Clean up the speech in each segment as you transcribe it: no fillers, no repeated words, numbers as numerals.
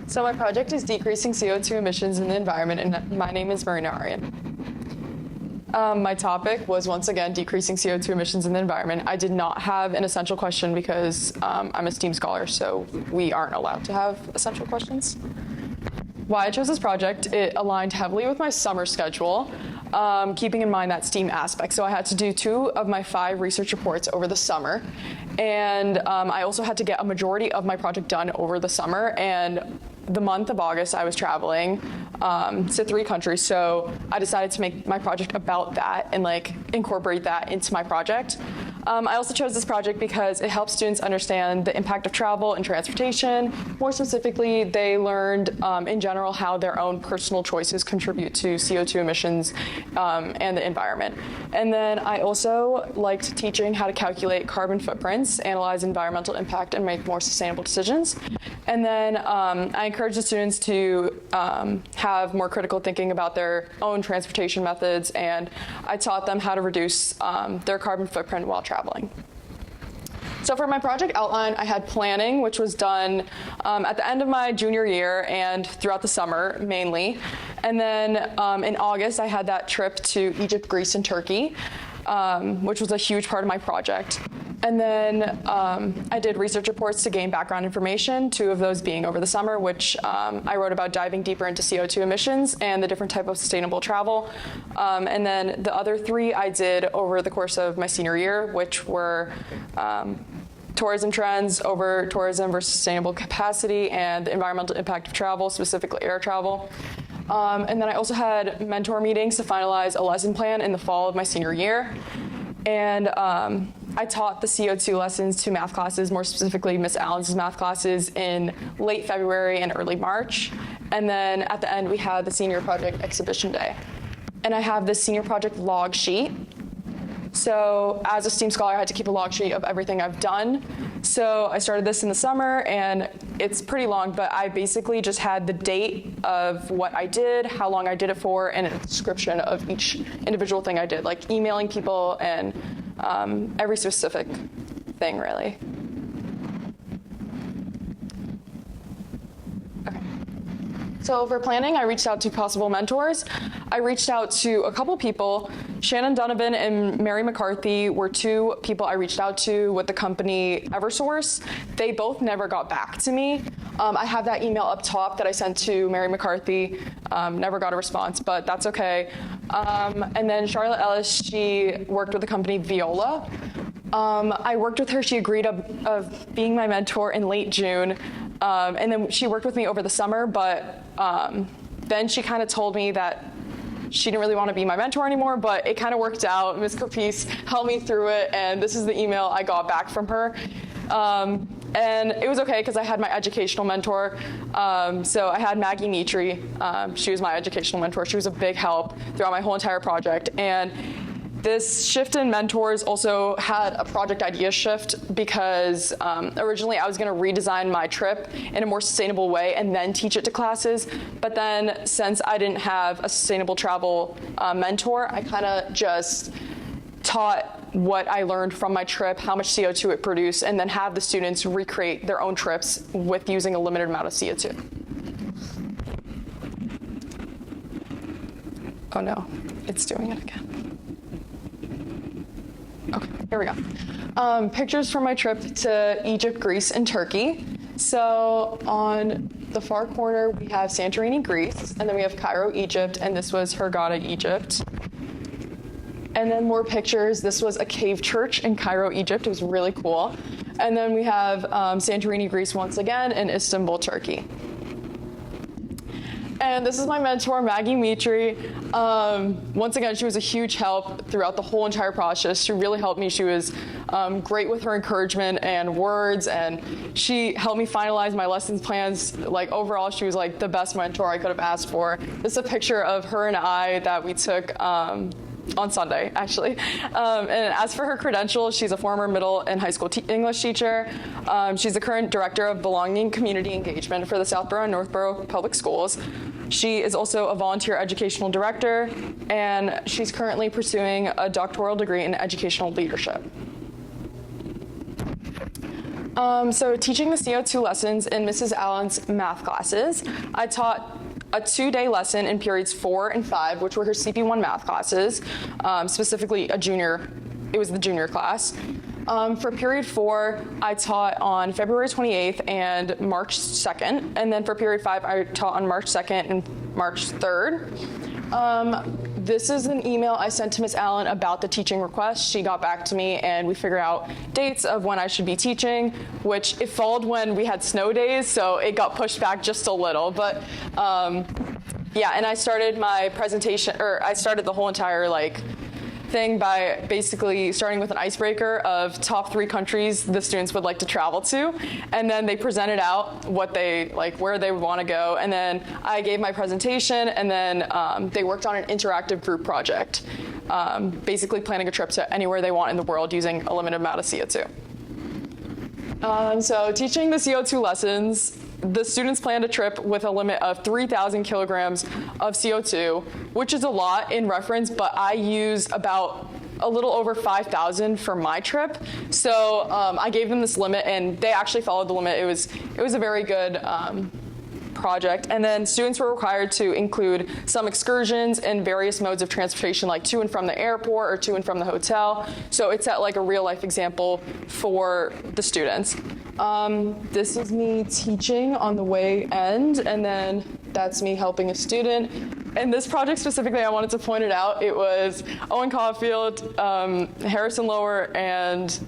So my project is decreasing CO2 emissions in the environment, and my name is Arian. My topic was, once again, decreasing CO2 emissions in the environment. I did not have an essential question because I'm a STEAM scholar, so we aren't allowed to have essential questions. Why I chose this project, it aligned heavily with my summer schedule, keeping in mind that STEAM aspect. So I had to do 2 of my 5 research reports over the summer, and I also had to get a majority of my project done over the summer, and the month of August I was traveling to 3 countries, so I decided to make my project about that and incorporate that into my project. I also chose this project because it helps students understand the impact of travel and transportation. More specifically, they learned in general how their own personal choices contribute to CO2 emissions and the environment. And then I also liked teaching how to calculate carbon footprints, analyze environmental impact, and make more sustainable decisions. And then I encourage the students to have more critical thinking about their own transportation methods, and I taught them how to reduce their carbon footprint while traveling. So for my project outline, I had planning, which was done at the end of my junior year and throughout the summer mainly. And then in August, I had that trip to Egypt, Greece, and Turkey, which was a huge part of my project. And then I did research reports to gain background information, 2 of those being over the summer, which I wrote about diving deeper into CO2 emissions and the different type of sustainable travel. And then the other 3 I did over the course of my senior year, which were tourism trends, over tourism versus sustainable capacity, and the environmental impact of travel, specifically air travel. And then I also had mentor meetings to finalize a lesson plan in the fall of my senior year. And I taught the CO2 lessons to math classes, more specifically Miss Allen's math classes, in late February and early March. And then at the end, we had the senior project exhibition day. And I have this senior project log sheet. So as a STEAM scholar, I had to keep a log sheet of everything I've done. So I started this in the summer, and it's pretty long, but I basically just had the date of what I did, how long I did it for, and a description of each individual thing I did, like emailing people and every specific thing, really. Okay. So for planning, I reached out to possible mentors. I reached out to a couple people. Shannon Donovan and Mary McCarthy were 2 people I reached out to with the company Eversource. They both never got back to me. I have that email up top that I sent to Mary McCarthy. Never got a response, but that's okay. And then Charlotte Ellis, she worked with the company Viola. I worked with her. She agreed of being my mentor in late June. And then she worked with me over the summer, but then she kind of told me that she didn't really want to be my mentor anymore, but it kind of worked out. Ms. Capice helped me through it, and this is the email I got back from her. And it was okay because I had my educational mentor. So I had Maggie Mitri. She was my educational mentor. She was a big help throughout my whole entire project. And this shift in mentors also had a project idea shift because originally I was going to redesign my trip in a more sustainable way and then teach it to classes. But then since I didn't have a sustainable travel mentor, I kind of just taught what I learned from my trip, how much CO2 it produced, and then have the students recreate their own trips with using a limited amount of CO2. Oh no, it's doing it again. Okay, here we go. Pictures from my trip to Egypt, Greece, and Turkey. So on the far corner, we have Santorini, Greece, and then we have Cairo, Egypt, and this was Hurghada, Egypt. And then more pictures. This was a cave church in Cairo, Egypt. It was really cool. And then we have Santorini, Greece once again, and Istanbul, Turkey. And this is my mentor, Maggie Mitri. Once again, she was a huge help throughout the whole entire process. She really helped me. She was great with her encouragement and words, and she helped me finalize my lessons plans. Overall, she was the best mentor I could have asked for. This is a picture of her and I that we took on Sunday, actually. And as for her credentials, she's a former middle and high school English teacher. She's the current director of Belonging Community Engagement for the Southborough and Northborough Public Schools. She is also a volunteer educational director, and she's currently pursuing a doctoral degree in educational leadership. So teaching the CO2 lessons in Mrs. Allen's math classes, I taught a 2-day lesson in periods 4 and 5, which were her CP1 math classes, specifically it was the junior class. For period 4, I taught on February 28th and March 2nd, and then for period 5, I taught on March 2nd and March 3rd. This is an email I sent to Ms. Allen about the teaching request. She got back to me and we figured out dates of when I should be teaching, which it followed when we had snow days, so it got pushed back just a little. But yeah, and I started my presentation, or I started the whole entire thing by basically starting with an icebreaker of top 3 countries the students would like to travel to, and then they presented out what they where they would want to go, and then I gave my presentation, and then they worked on an interactive group project, basically planning a trip to anywhere they want in the world using a limited amount of CO2. So teaching the CO2 lessons, the students planned a trip with a limit of 3,000 kilograms of CO2, which is a lot in reference, but I use about a little over 5,000 for my trip. So I gave them this limit, and they actually followed the limit. It was a very good project. And then students were required to include some excursions and various modes of transportation, like to and from the airport or to and from the hotel. So it's at a real life example for the students. This is me teaching on the way end, and then that's me helping a student. And this project specifically, I wanted to point it out. It was Owen Caulfield, Harrison Lower, and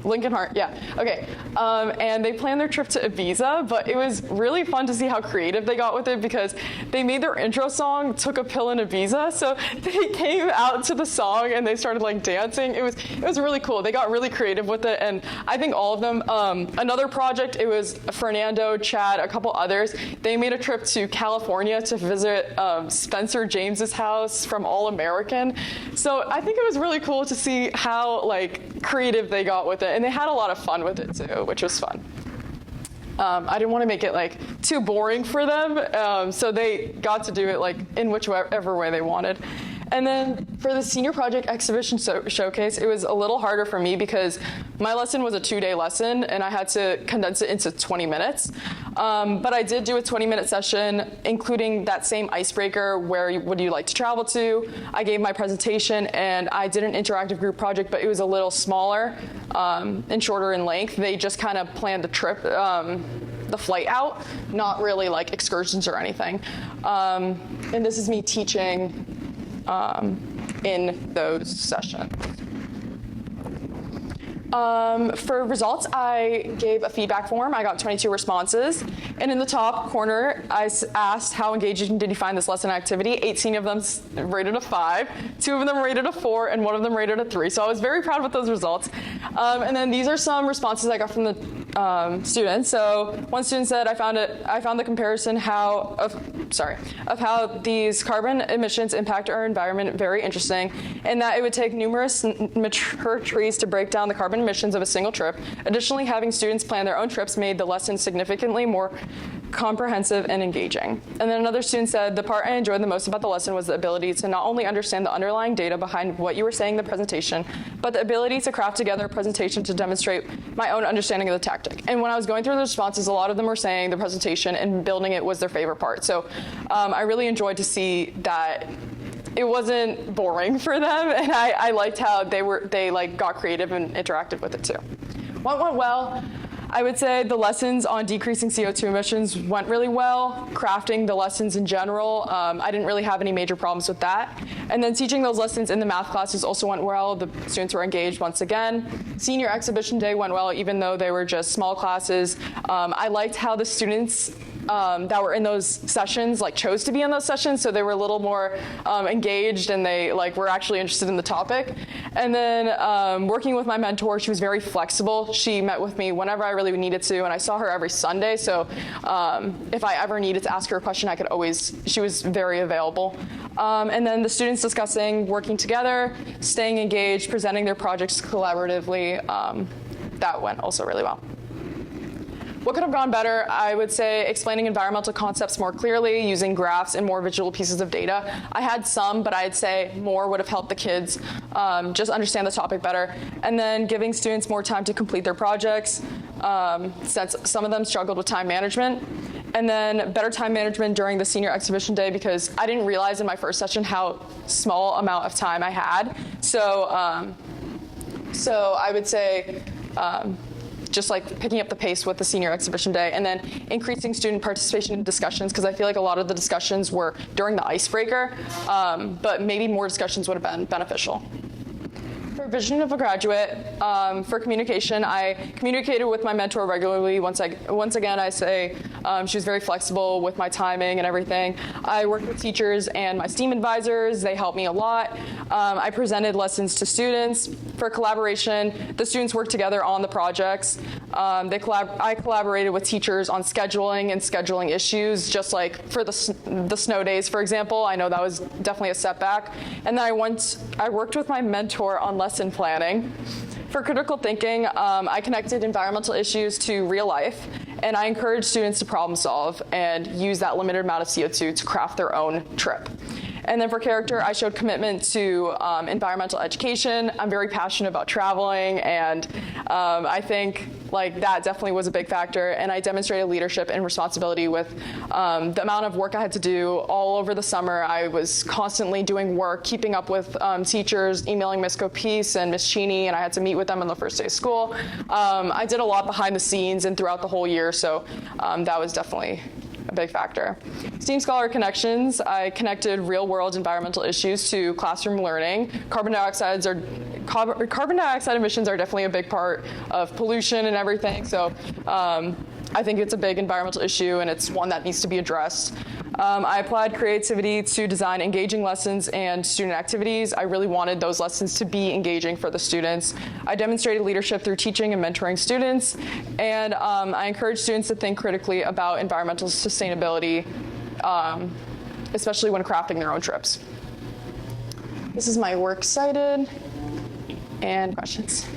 Lincoln Hart, yeah, okay. And they planned their trip to Ibiza, but it was really fun to see how creative they got with it, because they made their intro song "Took a Pill in Ibiza." So they came out to the song and they started dancing. It was really cool. They got really creative with it, and I think all of them. Another project, it was Fernando, Chad, a couple others. They made a trip to California to visit Spencer James's house from All American. So I think it was really cool to see how creative they got with it. And they had a lot of fun with it too, which was fun. I didn't want to make it too boring for them, so they got to do it in whichever way they wanted. And then for the senior project exhibition showcase, it was a little harder for me because my lesson was a 2-day lesson and I had to condense it into 20 minutes. But I did do a 20-minute session, including that same icebreaker, where would you like to travel to? I gave my presentation and I did an interactive group project, but it was a little smaller and shorter in length. They just kind of planned the trip, the flight out, not really excursions or anything. And this is me teaching in those sessions. For results, I gave a feedback form. I got 22 responses. And in the top corner, I asked how engaging did you find this lesson activity. 18 of them rated a 5, 2 of them rated a 4, and 1 of them rated a 3. So I was very proud with those results. And then these are some responses I got from the students. So one student said, I found the comparison of how these carbon emissions impact our environment very interesting, and that it would take numerous mature trees to break down the carbon emissions of a single trip. Additionally, having students plan their own trips made the lesson significantly more comprehensive and engaging. And then another student said, the part I enjoyed the most about the lesson was the ability to not only understand the underlying data behind what you were saying in the presentation, but the ability to craft together a presentation to demonstrate my own understanding of the tactic. And when I was going through the responses, a lot of them were saying the presentation and building it was their favorite part. So I really enjoyed to see that it wasn't boring for them, and I liked how they got creative and interactive with it too. What went well? I would say the lessons on decreasing CO2 emissions went really well. Crafting the lessons in general, I didn't really have any major problems with that. And then teaching those lessons in the math classes also went well. The students were engaged once again. Senior exhibition day went well, even though they were just small classes. I liked how the students that were in those sessions chose to be in those sessions, so they were a little more engaged, and they were actually interested in the topic. And then working with my mentor, she was very flexible. She met with me whenever I really needed to, and I saw her every Sunday, so if I ever needed to ask her a question, she was very available. And then the students discussing working together, staying engaged, presenting their projects collaboratively, that went also really well. What could have gone better? I would say explaining environmental concepts more clearly, using graphs and more visual pieces of data. I had some, but I'd say more would have helped the kids just understand the topic better. And then giving students more time to complete their projects, since some of them struggled with time management. And then better time management during the senior exhibition day, because I didn't realize in my first session how small amount of time I had. So I would say just like picking up the pace with the senior exhibition day, and then increasing student participation in discussions, because I feel like a lot of the discussions were during the icebreaker, but maybe more discussions would have been beneficial. For vision of a graduate, for communication, I communicated with my mentor regularly. Once again, I say she was very flexible with my timing and everything. I worked with teachers and my STEAM advisors. They helped me a lot. I presented lessons to students. For collaboration, the students worked together on the projects. I collaborated with teachers on scheduling and scheduling issues, just like for the snow days, for example. I know that was definitely a setback. And then I worked with my mentor on lesson planning. For critical thinking, I connected environmental issues to real life, and I encouraged students to problem solve and use that limited amount of CO2 to craft their own trip. And then for character, I showed commitment to environmental education. I'm very passionate about traveling, and I think like that definitely was a big factor. And I demonstrated leadership and responsibility with the amount of work I had to do all over the summer. I was constantly doing work, keeping up with teachers, emailing Miss Copice and Miss Cheney, and I had to meet with them on the first day of school. I did a lot behind the scenes and throughout the whole year, so that was definitely a big factor. STEAM Scholar Connections, I connected real-world environmental issues to classroom learning. Carbon dioxide emissions are definitely a big part of pollution and everything, so I think it's a big environmental issue, and it's one that needs to be addressed. I applied creativity to design engaging lessons and student activities. I really wanted those lessons to be engaging for the students. I demonstrated leadership through teaching and mentoring students, and I encouraged students to think critically about environmental sustainability, especially when crafting their own trips. This is my works cited, and questions.